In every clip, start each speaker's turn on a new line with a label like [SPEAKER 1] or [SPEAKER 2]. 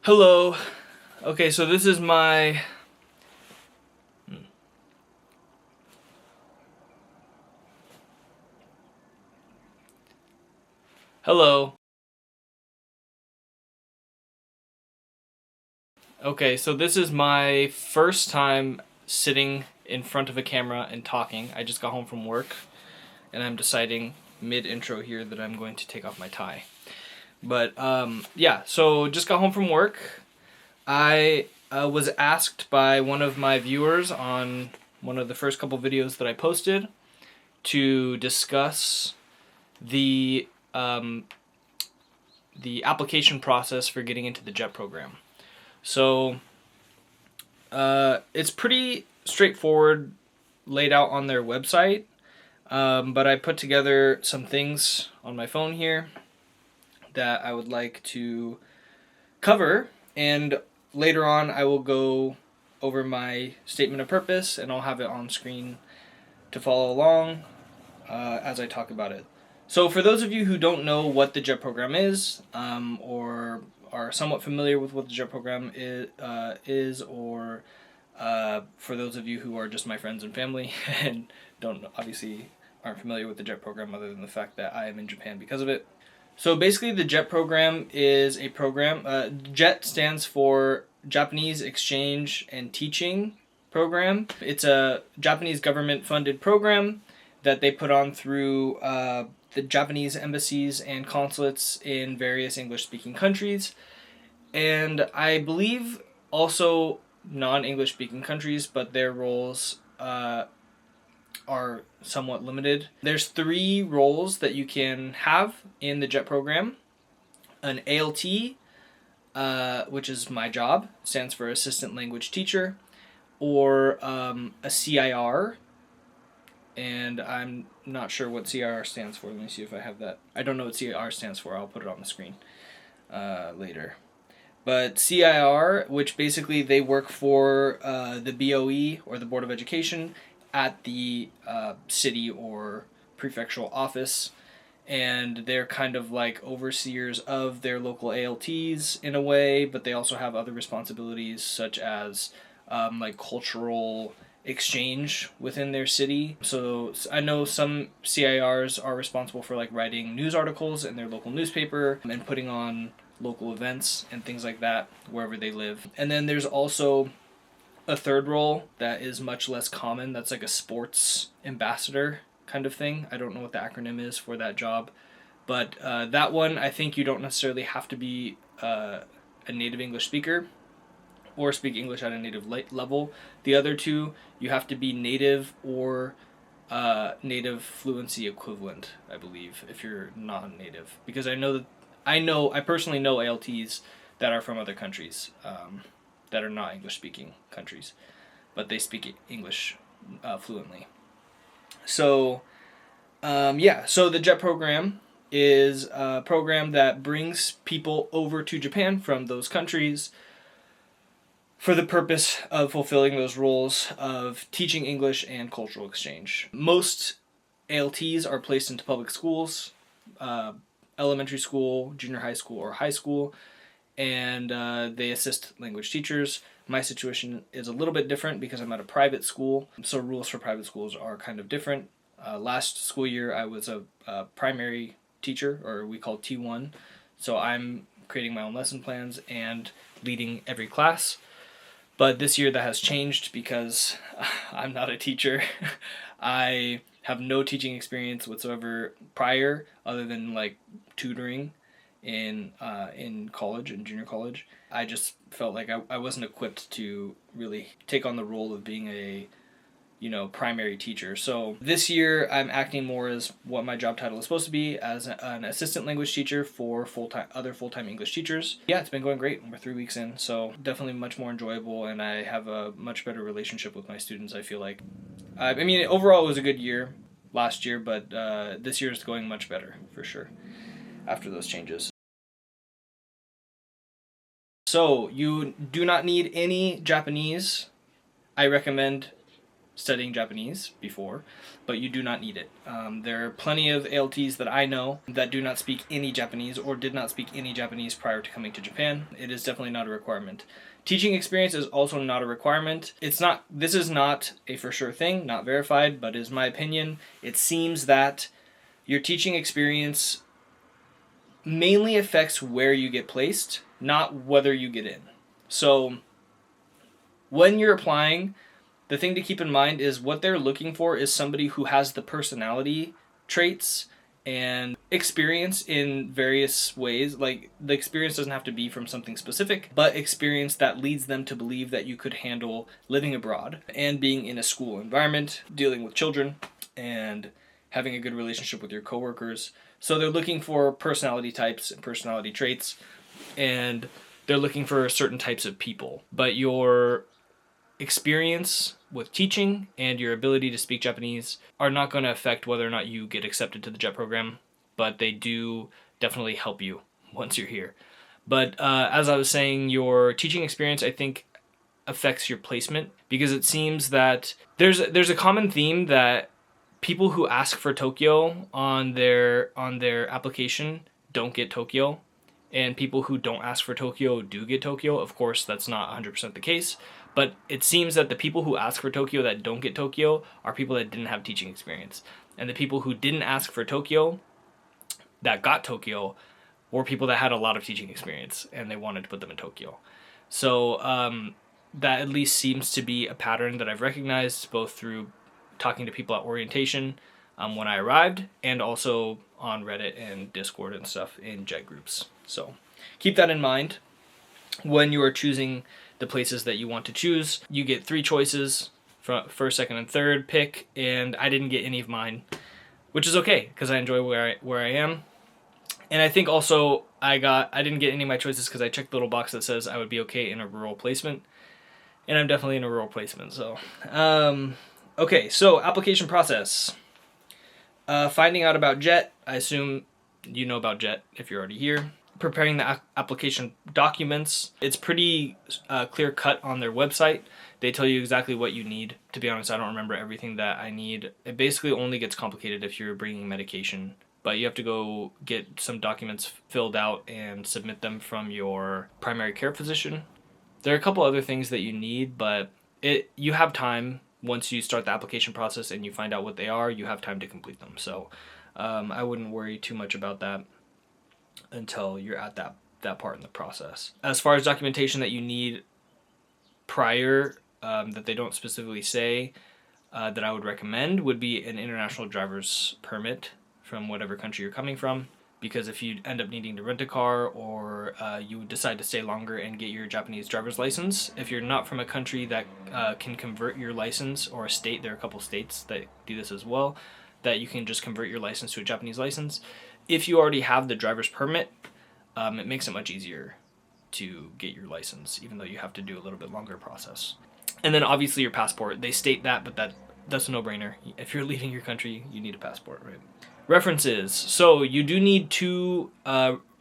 [SPEAKER 1] Hello. Okay, so this is my... Hello. Okay, so this is my first time sitting in front of a camera and talking. I just got home from work, and I'm deciding mid-intro here that I'm going to take off my tie. But, yeah, so just got home from work. I was asked by one of my viewers on one of the first couple videos that I posted to discuss the application process for getting into the JET program. So it's pretty straightforward, laid out on their website, but I put together some things on my phone here that I would like to cover, and later on I will go over my statement of purpose and I'll have it on screen to follow along as I talk about it. So for those of you who don't know what the JET program is, or are somewhat familiar with what the JET program is, or for those of you who are just my friends and family and aren't familiar with the JET program other than the fact that I am in Japan because of it. So basically the JET program is a program, JET stands for Japanese Exchange and Teaching Program. It's a Japanese government funded program that they put on through the Japanese embassies and consulates in various English-speaking countries, and I believe also non-English speaking countries, but their roles are somewhat limited. There's 3 roles that you can have in the JET program. An ALT, which is my job, stands for Assistant Language Teacher, or a CIR, and I'm not sure what CIR stands for. Let me see if I have that. I don't know what CIR stands for. I'll put it on the screen later. But CIR, which basically they work for the BOE, or the Board of Education, at the city or prefectural office, and they're kind of like overseers of their local ALTs in a way, but they also have other responsibilities such as like cultural exchange within their city. So I know some CIRs are responsible for like writing news articles in their local newspaper and putting on local events and things like that wherever they live. And then there's also a third role that is much less common. That's like a sports ambassador kind of thing. I don't know what the acronym is for that job, but that one, I think you don't necessarily have to be a native English speaker or speak English at a native level. The other 2, you have to be native or native fluency equivalent, I believe, if you're non-native. Because I personally know ALTs that are from other countries that are not English-speaking countries, but they speak English fluently. So, so the JET program is a program that brings people over to Japan from those countries for the purpose of fulfilling those roles of teaching English and cultural exchange. Most ALTs are placed into public schools, elementary school, junior high school, or high school, and they assist language teachers. My situation is a little bit different because I'm at a private school, so rules for private schools are kind of different. Last school year I was a primary teacher, or we call T1, so I'm creating my own lesson plans and leading every class. But this year that has changed because I'm not a teacher. I have no teaching experience whatsoever prior, other than like tutoring in college and junior college. I just felt like I wasn't equipped to really take on the role of being a primary teacher. So this year I'm acting more as what my job title is supposed to be, as an assistant language teacher for other full-time English teachers. Yeah, it's been going great. We're 3 weeks in, so definitely much more enjoyable, and I have a much better relationship with my students, I feel like. I mean, overall it was a good year last year, but this year is going much better, for sure, after those changes. So, you do not need any Japanese. I recommend studying Japanese before, but you do not need it. There are plenty of ALTs that I know that do not speak any Japanese or did not speak any Japanese prior to coming to Japan. It is definitely not a requirement. Teaching experience is also not a requirement. This is not a for sure thing, not verified, but is my opinion. It seems that your teaching experience mainly affects where you get placed, not whether you get in. So when you're applying, the thing to keep in mind is what they're looking for is somebody who has the personality traits and experience in various ways. Like, the experience doesn't have to be from something specific, but experience that leads them to believe that you could handle living abroad and being in a school environment, dealing with children, and having a good relationship with your coworkers. So they're looking for personality types and personality traits, and they're looking for certain types of people. But your experience with teaching and your ability to speak Japanese are not going to affect whether or not you get accepted to the JET program, but they do definitely help you once you're here. But as I was saying, your teaching experience, I think, affects your placement, because it seems that there's a common theme that people who ask for Tokyo on their application don't get Tokyo, and people who don't ask for Tokyo do get Tokyo. Of course, that's not 100% the case, but it seems that the people who ask for Tokyo that don't get Tokyo are people that didn't have teaching experience. And the people who didn't ask for Tokyo that got Tokyo were people that had a lot of teaching experience, and they wanted to put them in Tokyo. So that at least seems to be a pattern that I've recognized, both through talking to people at orientation when I arrived, and also on Reddit and Discord and stuff in JET groups. So keep that in mind when you are choosing the places that you want to choose. You get 3 choices, first, second, and third pick, and I didn't get any of mine, which is okay, because I enjoy where I am. And I think also I didn't get any of my choices because I checked the little box that says I would be okay in a rural placement, and I'm definitely in a rural placement. So okay, so application process. Finding out about JET. I assume you know about JET if you're already here. Preparing the application documents. It's pretty clear cut on their website. They tell you exactly what you need. To be honest, I don't remember everything that I need. It basically only gets complicated if you're bringing medication. But you have to go get some documents filled out and submit them from your primary care physician. There are a couple other things that you need, but you have time. Once you start the application process and you find out what they are, you have time to complete them. So I wouldn't worry too much about that until you're at that part in the process. As far as documentation that you need prior, that they don't specifically say, that I would recommend would be an international driver's permit from whatever country you're coming from. Because if you end up needing to rent a car, or you decide to stay longer and get your Japanese driver's license, if you're not from a country that can convert your license, or a state, there are a couple states that do this as well, that you can just convert your license to a Japanese license. If you already have the driver's permit, it makes it much easier to get your license, even though you have to do a little bit longer process. And then obviously your passport. They state that, but that's a no-brainer. If you're leaving your country, you need a passport, right? References. So you do need 2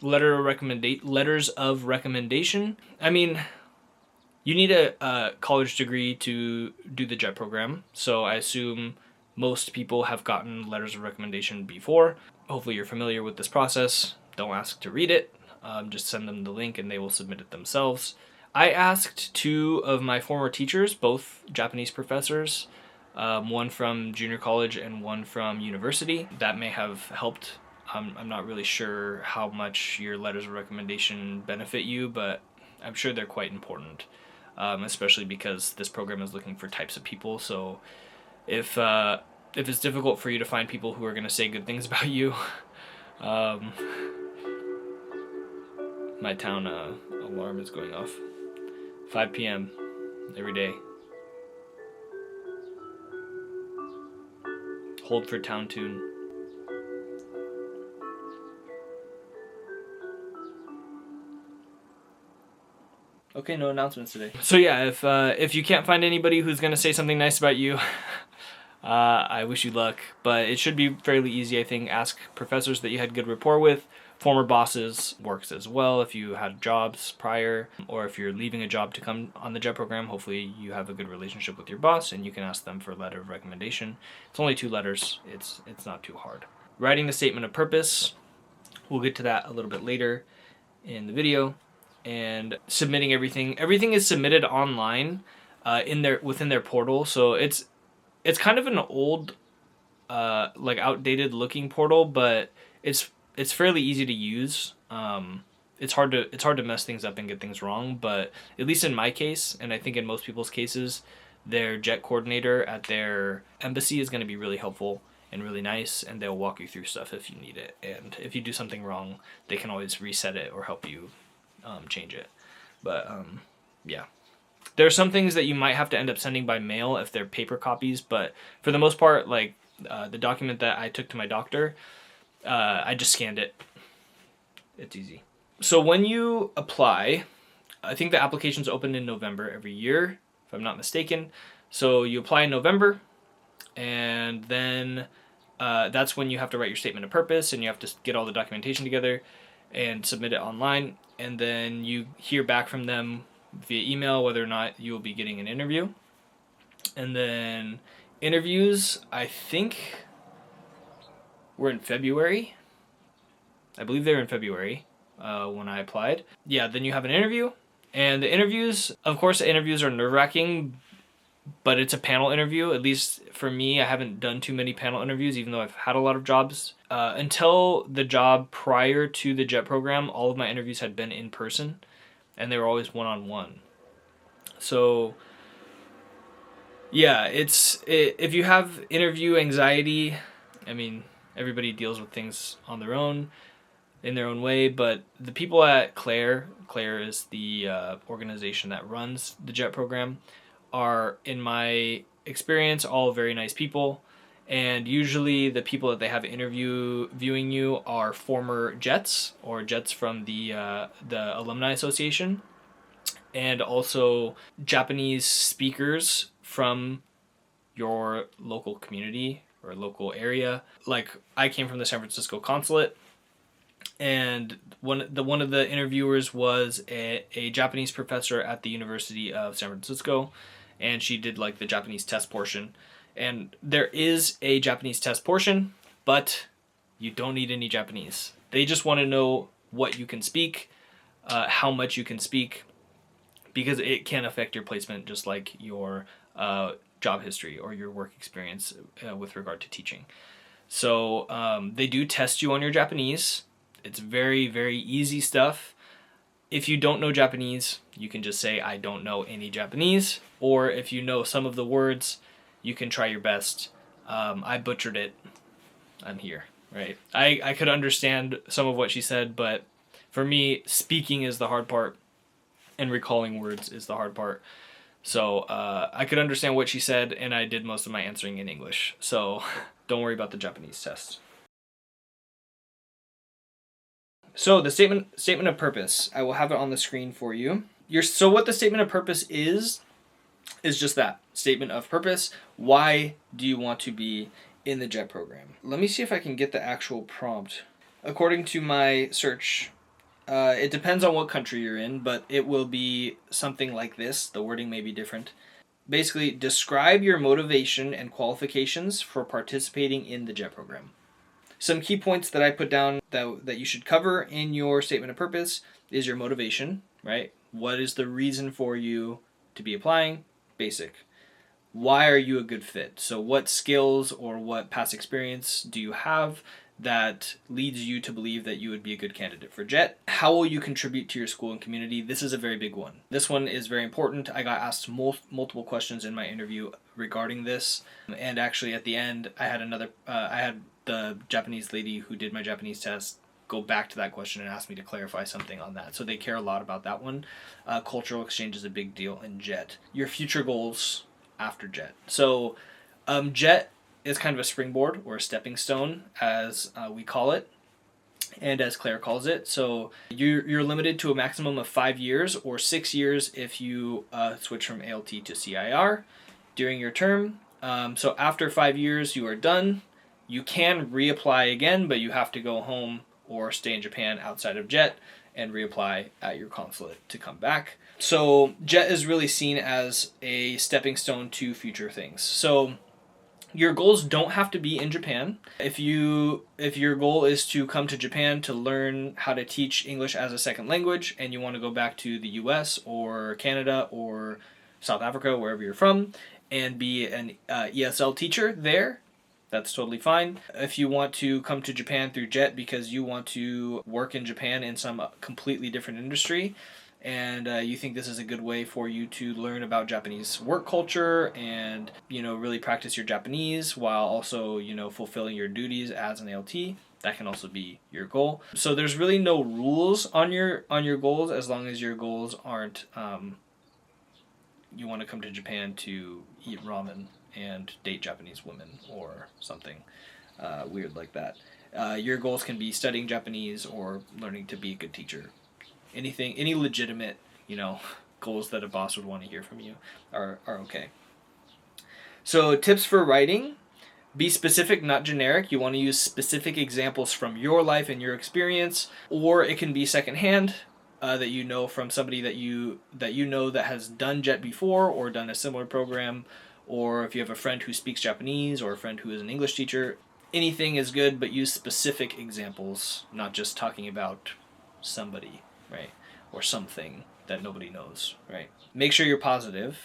[SPEAKER 1] letters of recommendation. I mean, you need a college degree to do the JET program. So I assume most people have gotten letters of recommendation before. Hopefully you're familiar with this process. Don't ask to read it. Just send them the link and they will submit it themselves. I asked 2 of my former teachers, both Japanese professors, one from junior college and one from university. That may have helped. I'm not really sure how much your letters of recommendation benefit you, but I'm sure they're quite important, especially because this program is looking for types of people. So if it's difficult for you to find people who are going to say good things about you, my town alarm is going off. 5 p.m. every day. Hold for town tune. Okay, no announcements today. So yeah, if you can't find anybody who's gonna say something nice about you, I wish you luck. But it should be fairly easy, I think. Ask professors that you had good rapport with, former bosses works as well if you had jobs prior, or if you're leaving a job to come on the JET program. Hopefully you have a good relationship with your boss and you can ask them for a letter of recommendation. It's only 2 letters. It's not too hard. Writing the statement of purpose, we'll get to that a little bit later in the video. And submitting everything is submitted online within their portal. So it's kind of an old like outdated looking portal, but it's fairly easy to use. It's hard to mess things up and get things wrong, but at least in my case, and I think in most people's cases, their JET coordinator at their embassy is going to be really helpful and really nice, and they'll walk you through stuff if you need it. And if you do something wrong, they can always reset it or help you change it. But yeah. There are some things that you might have to end up sending by mail if they're paper copies, but for the most part, like the document that I took to my doctor, I just scanned it. It's easy. So when you apply, I think the application's open in November every year, if I'm not mistaken. So you apply in November, and then that's when you have to write your statement of purpose, and you have to get all the documentation together and submit it online. And then you hear back from them via email whether or not you will be getting an interview. And then interviews, I think, were in February. I believe they were in February when I applied. Yeah, then you have an interview. And the interviews, of course, the interviews are nerve-wracking, but it's a panel interview. At least for me, I haven't done too many panel interviews, even though I've had a lot of jobs. Until the job prior to the JET program, all of my interviews had been in person, and they were always one-on-one. So yeah, if you have interview anxiety, I mean, everybody deals with things on their own, in their own way, but the people at Claire is the organization that runs the JET program, are, in my experience, all very nice people. And usually the people that they have viewing you are former Jets or Jets from the Alumni Association, and also Japanese speakers from your local community or local area. Like, I came from the San Francisco consulate, and one of the interviewers was a Japanese professor at the University of San Francisco, and she did like the Japanese test portion. And there is a Japanese test portion, but you don't need any Japanese. They just want to know what you can speak, how much you can speak, because it can affect your placement just like your job history or your work experience with regard to teaching. So they do test you on your Japanese. It's very, very easy stuff. If you don't know Japanese, you can just say, I don't know any Japanese. Or if you know some of the words, you can try your best. I butchered it. I'm here, right? I could understand some of what she said, but for me, speaking is the hard part, and recalling words is the hard part. So I could understand what she said, and I did most of my answering in English. So don't worry about the Japanese test. So the statement of purpose, I will have it on the screen for you. So what the statement of purpose is just that, statement of purpose. Why do you want to be in the JET program? Let me see if I can get the actual prompt. According to my search, it depends on what country you're in, but it will be something like this. The wording may be different. Basically, describe your motivation and qualifications for participating in the JET program. Some key points that I put down that you should cover in your statement of purpose is your motivation, right? What is the reason for you to be applying? Basic. Why are you a good fit? So what skills or what past experience do you have that leads you to believe that you would be a good candidate for JET? How will you contribute to your school and community? This is a very big one. This one is very important. I got asked multiple questions in my interview regarding this, and actually at the end I had the Japanese lady who did my Japanese test go back to that question and ask me to clarify something on that. So they care a lot about that one. Cultural exchange is a big deal in JET. Your future goals after JET. So JET is kind of a springboard or a stepping stone, as we call it, and as Claire calls it. So you're limited to a maximum of 5 years or 6 years if you switch from ALT to CIR during your term. So after 5 years, you are done. You can reapply again, but you have to go home or stay in Japan outside of JET and reapply at your consulate to come back. So JET is really seen as a stepping stone to future things. So your goals don't have to be in Japan. If your goal is to come to Japan to learn how to teach English as a second language, and you want to go back to the US or Canada or South Africa, wherever you're from, and be an ESL teacher there, that's totally fine. If you want to come to Japan through JET because you want to work in Japan in some completely different industry, and you think this is a good way for you to learn about Japanese work culture and, really practice your Japanese while also, fulfilling your duties as an ALT, that can also be your goal. So there's really no rules on your goals, as long as your goals aren't you want to come to Japan to eat ramen and date Japanese women or something weird like that. Your goals can be studying Japanese or learning to be a good teacher. Any legitimate, goals that a boss would want to hear from you are okay. So tips for writing: be specific, not generic. You want to use specific examples from your life and your experience, or it can be secondhand, that you know from somebody that you know that has done JET before or done a similar program, or if you have a friend who speaks Japanese or a friend who is an English teacher. Anything is good, but use specific examples, not just talking about somebody, right? Or something that nobody knows, right? Make sure you're positive.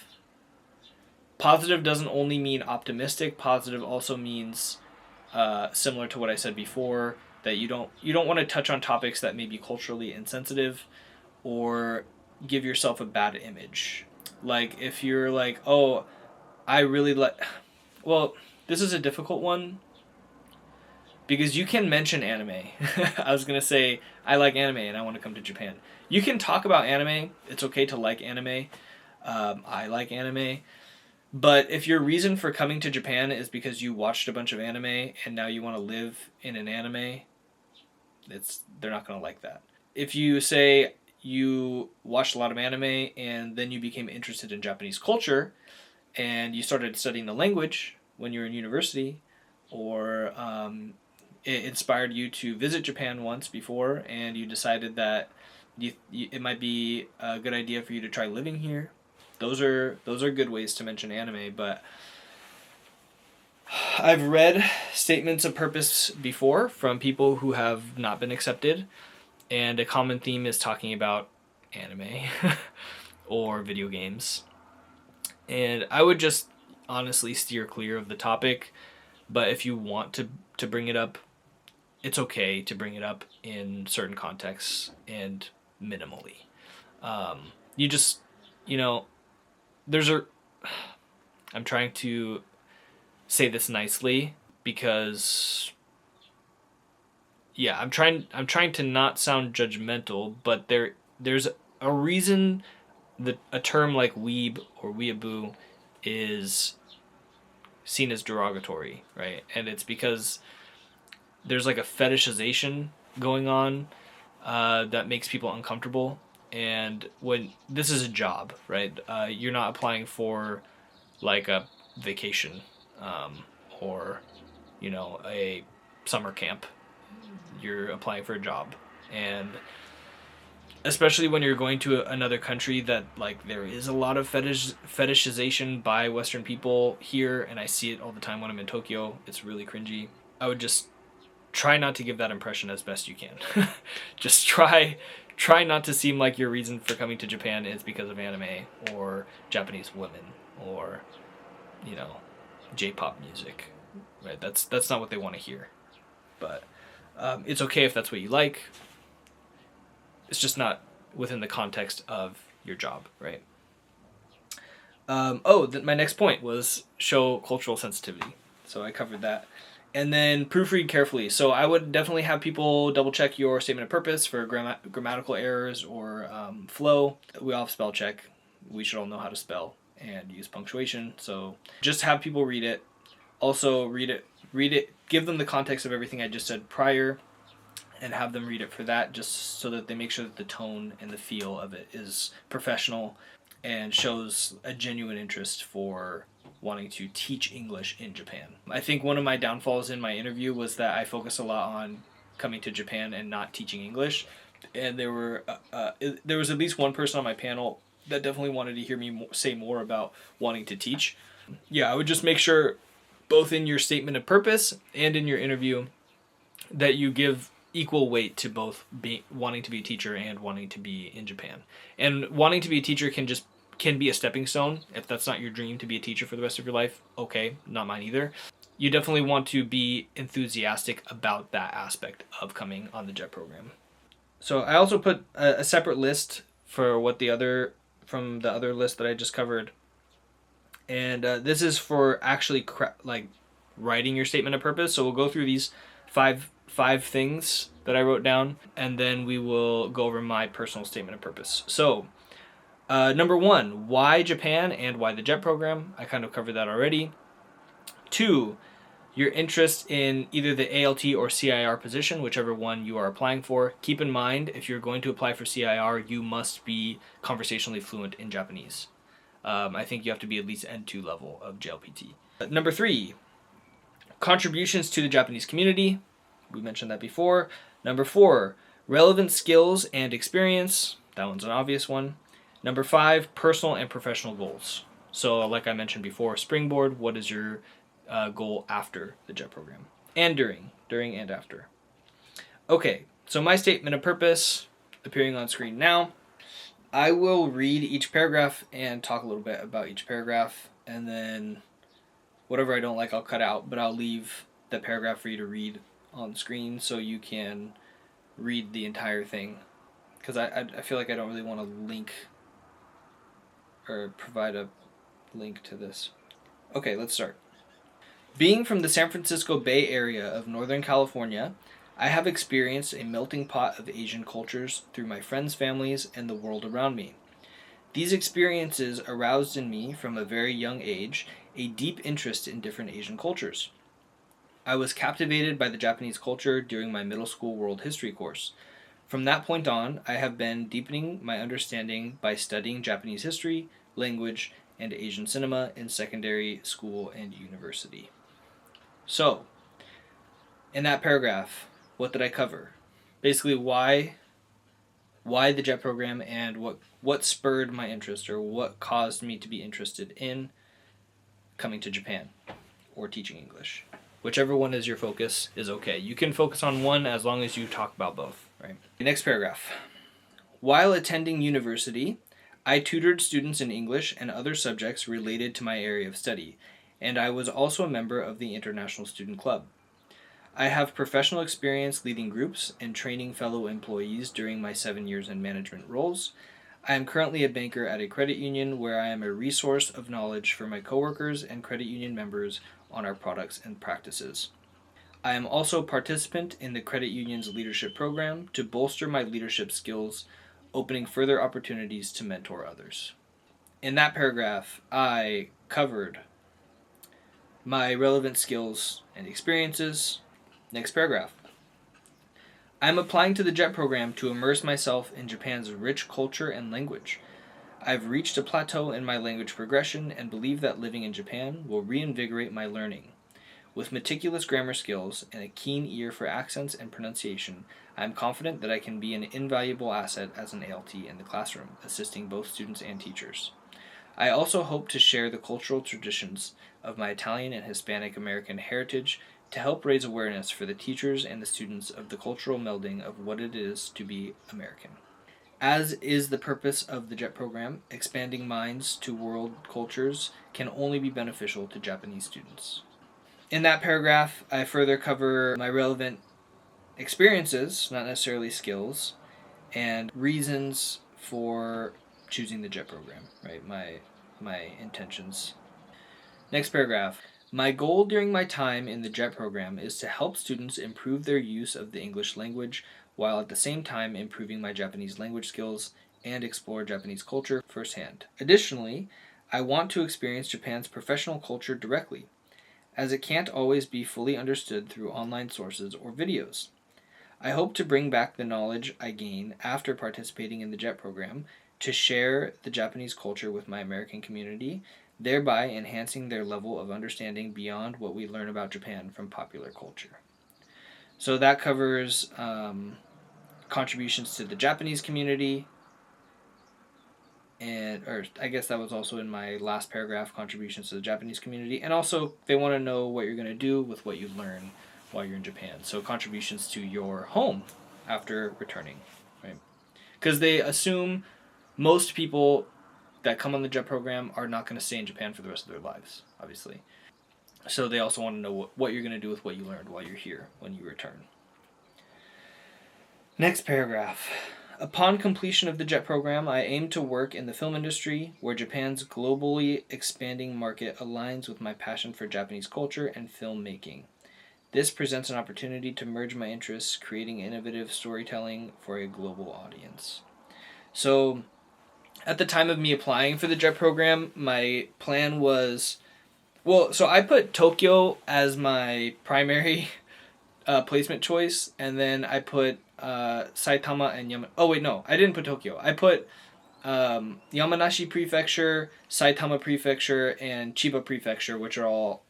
[SPEAKER 1] Positive doesn't only mean optimistic. Positive also means, similar to what I said before, that you don't want to touch on topics that may be culturally insensitive or give yourself a bad image. Like if you're like, oh, I really like... Well, this is a difficult one because you can mention anime. I was going to say, I like anime and I want to come to Japan. You can talk about anime. It's okay to like anime. I like anime. But if your reason for coming to Japan is because you watched a bunch of anime and now you want to live in an anime, they're not going to like that. If you say you watched a lot of anime and then you became interested in Japanese culture and you started studying the language when you were in university, or it inspired you to visit Japan once before and you decided that it might be a good idea for you to try living here, those are good ways to mention anime. But I've read statements of purpose before from people who have not been accepted, and a common theme is talking about anime or video games. And I would just honestly steer clear of the topic, but if you want to bring it up, it's okay to bring it up in certain contexts and minimally. You just, I'm trying to say this nicely because, I'm trying to not sound judgmental, but there's a reason that a term like weeb or weeaboo is seen as derogatory, right? And it's because there's like a fetishization going on that makes people uncomfortable. And when this is a job, right? You're not applying for like a vacation or a summer camp. You're applying for a job, and especially when you're going to another country that like there is a lot of fetishization by Western people here, and I see it all the time when I'm in Tokyo. It's really cringy. I would just try not to give that impression as best you can. Just try not to seem like your reason for coming to Japan is because of anime or Japanese women or J-pop music, right? That's not what they want to hear. But it's okay if that's what you like. It's just not within the context of your job, right? My next point was show cultural sensitivity. So I covered that. And then proofread carefully. So I would definitely have people double check your statement of purpose for grammatical errors or flow. We all have spell check. We should all know how to spell and use punctuation. So just have people read it. Also read it, give them the context of everything I just said prior, and have them read it for that, just so that they make sure that the tone and the feel of it is professional and shows a genuine interest for wanting to teach English in Japan. I think one of my downfalls in my interview was that I focus a lot on coming to Japan and not teaching English. And there was at least one person on my panel that definitely wanted to hear me say more about wanting to teach. Yeah, I would just make sure, both in your statement of purpose and in your interview, that you give equal weight to both wanting to be a teacher and wanting to be in Japan. And wanting to be a teacher can be a stepping stone. If that's not your dream to be a teacher for the rest of your life, okay, not mine either. You definitely want to be enthusiastic about that aspect of coming on the JET program. So I also put a separate list for from the other list that I just covered. And this is for actually writing your statement of purpose. So we'll go through these five things that I wrote down, and then we will go over my personal statement of purpose. So number 1, why Japan and why the JET program? I kind of covered that already. 2, your interest in either the ALT or CIR position, whichever one you are applying for. Keep in mind, if you're going to apply for CIR, you must be conversationally fluent in Japanese. I think you have to be at least N2 level of JLPT. Number 3, contributions to the Japanese community. We mentioned that before. Number 4, relevant skills and experience. That one's an obvious one. Number 5, personal and professional goals. So like I mentioned before, springboard, what is your goal after the JET program? And during and after. Okay, so my statement of purpose, appearing on screen now. I will read each paragraph and talk a little bit about each paragraph, and then whatever I don't like I'll cut out, but I'll leave the paragraph for you to read on screen so you can read the entire thing, because I feel like I don't really want to link or provide a link to this. Okay, let's start. Being from the San Francisco Bay Area of Northern California, I have experienced a melting pot of Asian cultures through my friends' families and the world around me. These experiences aroused in me from a very young age a deep interest in different Asian cultures. I was captivated by the Japanese culture during my middle school world history course. From that point on, I have been deepening my understanding by studying Japanese history, language, and Asian cinema in secondary school and university. So, in that paragraph, what did I cover? Basically, why the JET program, and what spurred my interest, or what caused me to be interested in coming to Japan or teaching English. Whichever one is your focus is okay. You can focus on one as long as you talk about both, right? Next paragraph. While attending university, I tutored students in English and other subjects related to my area of study, and I was also a member of the International Student Club. I have professional experience leading groups and training fellow employees during my 7 years in management roles. I am currently a banker at a credit union where I am a resource of knowledge for my coworkers and credit union members on our products and practices. I am also a participant in the credit union's leadership program to bolster my leadership skills, opening further opportunities to mentor others. In that paragraph, I covered my relevant skills and experiences. Next paragraph. I am applying to the JET program to immerse myself in Japan's rich culture and language. I've reached a plateau in my language progression and believe that living in Japan will reinvigorate my learning. With meticulous grammar skills and a keen ear for accents and pronunciation, I am confident that I can be an invaluable asset as an ALT in the classroom, assisting both students and teachers. I also hope to share the cultural traditions of my Italian and Hispanic American heritage to help raise awareness for the teachers and the students of the cultural melding of what it is to be American. As is the purpose of the JET program, expanding minds to world cultures can only be beneficial to Japanese students. In that paragraph, I further cover my relevant experiences, not necessarily skills, and reasons for choosing the JET program, right? My intentions. Next paragraph. My goal during my time in the JET program is to help students improve their use of the English language while at the same time improving my Japanese language skills and explore Japanese culture firsthand. Additionally, I want to experience Japan's professional culture directly, as it can't always be fully understood through online sources or videos. I hope to bring back the knowledge I gain after participating in the JET program to share the Japanese culture with my American community, thereby enhancing their level of understanding beyond what we learn about Japan from popular culture. So that covers contributions to the Japanese community, or I guess that was also in my last paragraph, contributions to the Japanese community. And also, they want to know what you're going to do with what you learn while you're in Japan. So contributions to your home after returning, right? Because they assume most people that come on the JET program are not going to stay in Japan for the rest of their lives, obviously. So they also want to know what you're going to do with what you learned while you're here when you return. Next paragraph. Upon completion of the JET program, I aim to work in the film industry, where Japan's globally expanding market aligns with my passion for Japanese culture and filmmaking. This presents an opportunity to merge my interests, creating innovative storytelling for a global audience. So, at the time of me applying for the JET program, my plan was... so I put Tokyo as my primary placement choice, and then I put Saitama and Yamanashi. Oh wait, no, I didn't put Tokyo. I put Yamanashi Prefecture, Saitama Prefecture, and Chiba Prefecture, which are all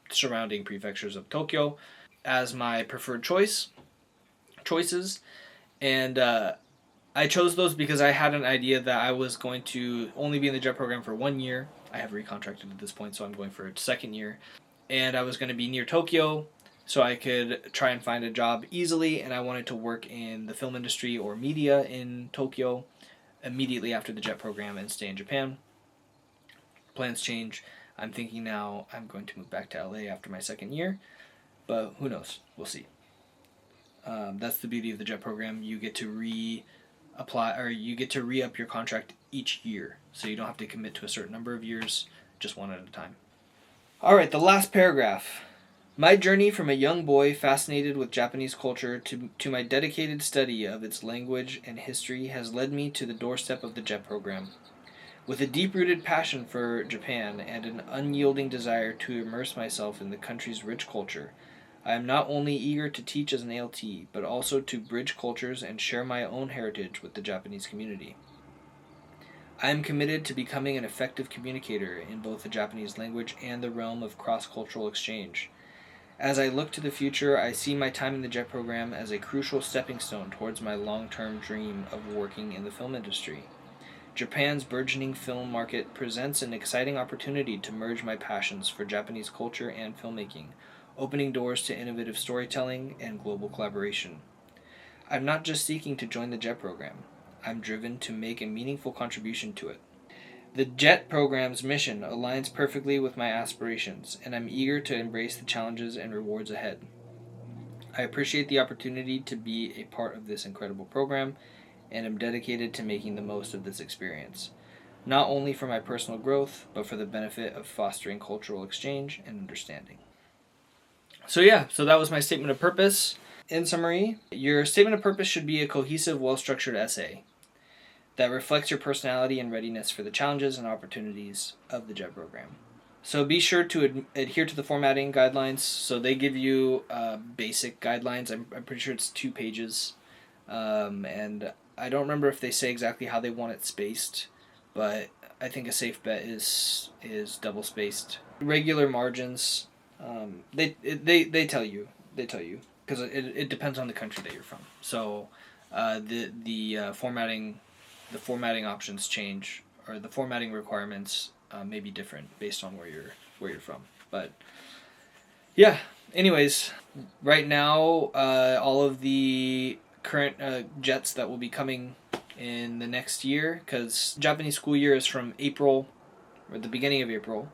[SPEAKER 1] surrounding prefectures of Tokyo, as my preferred choices. And I chose those because I had an idea that I was going to only be in the JET program for 1 year. I have recontracted at this point, so I'm going for a second year. And I was going to be near Tokyo, so I could try and find a job easily, and I wanted to work in the film industry or media in Tokyo immediately after the JET program and stay in Japan. Plans change. I'm thinking now I'm going to move back to LA after my second year, but who knows? We'll see. That's the beauty of the JET program. You get to re-up your contract each year, so you don't have to commit to a certain number of years, just one at a time. All right, the last paragraph. My journey from a young boy fascinated with Japanese culture to my dedicated study of its language and history has led me to the doorstep of the JET program. With a deep-rooted passion for Japan and an unyielding desire to immerse myself in the country's rich culture, I am not only eager to teach as an ALT, but also to bridge cultures and share my own heritage with the Japanese community. I am committed to becoming an effective communicator in both the Japanese language and the realm of cross-cultural exchange. As I look to the future, I see my time in the JET program as a crucial stepping stone towards my long-term dream of working in the film industry. Japan's burgeoning film market presents an exciting opportunity to merge my passions for Japanese culture and filmmaking, opening doors to innovative storytelling and global collaboration. I'm not just seeking to join the JET program. I'm driven to make a meaningful contribution to it. The JET program's mission aligns perfectly with my aspirations, and I'm eager to embrace the challenges and rewards ahead. I appreciate the opportunity to be a part of this incredible program, and am dedicated to making the most of this experience, not only for my personal growth, but for the benefit of fostering cultural exchange and understanding. So that was my statement of purpose. In summary, your statement of purpose should be a cohesive, well-structured essay that reflects your personality and readiness for the challenges and opportunities of the JET program. So be sure to adhere to the formatting guidelines. So they give you basic guidelines. I'm pretty sure it's 2 pages. And I don't remember if they say exactly how they want it spaced, but I think a safe bet is double spaced. Regular margins, they tell you because it depends on the country that you're from. So the formatting options change, or the formatting requirements may be different based on where you're from. But yeah, anyways, right now all of the current JETs that will be coming in the next year, because Japanese school year is from April, or the beginning of April,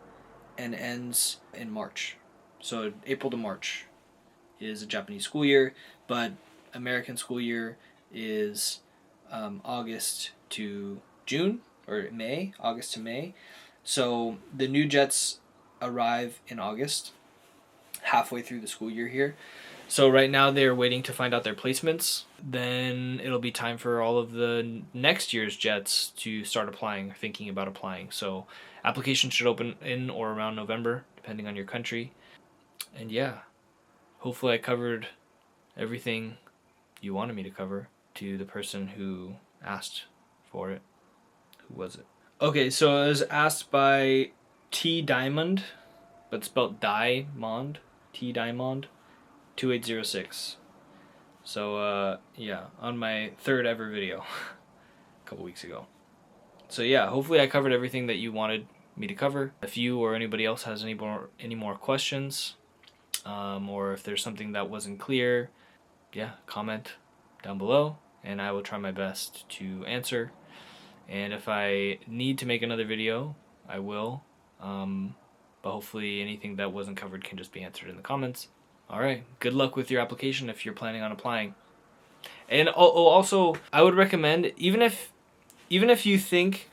[SPEAKER 1] and ends in March. So April to March is a Japanese school year, but American school year is August to June, or May, August to May. So the new JETs arrive in August, halfway through the school year here. So right now they're waiting to find out their placements. Then it'll be time for all of the next year's JETs to start thinking about applying. So applications should open in or around November, depending on your country. And yeah, hopefully I covered everything you wanted me to cover to the person who asked for it. Who was it? Okay, so it was asked by T Diamond, but spelled Diamond, T Diamond, 2806. So yeah, on my third ever video a couple weeks ago. So yeah, hopefully I covered everything that you wanted me to cover. If you or anybody else has any more questions, or if there's something that wasn't clear, yeah, comment down below and I will try my best to answer. And if I need to make another video, I will. But hopefully anything that wasn't covered can just be answered in the comments. Alright, good luck with your application if you're planning on applying. And also, I would recommend, even if you think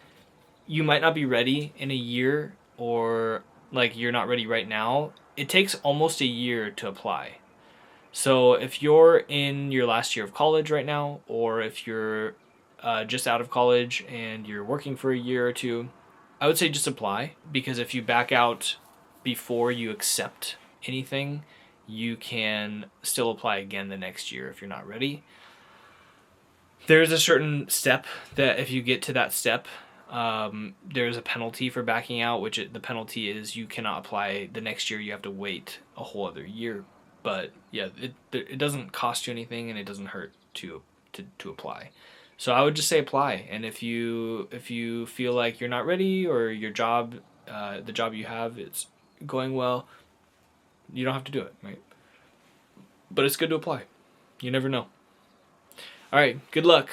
[SPEAKER 1] you might not be ready in a year, or like you're not ready right now, it takes almost a year to apply. So if you're in your last year of college right now, or if you're just out of college and you're working for a year or two, I would say just apply, because if you back out before you accept anything, you can still apply again the next year if you're not ready. There's a certain step that if you get to that step, there's a penalty for backing out, which the penalty is you cannot apply the next year. You have to wait a whole other year. But yeah, it doesn't cost you anything, and it doesn't hurt to apply. So I would just say apply. And if you feel like you're not ready, or your job, the job you have, it's going well, you don't have to do it, right? But it's good to apply. You never know. All right, good luck.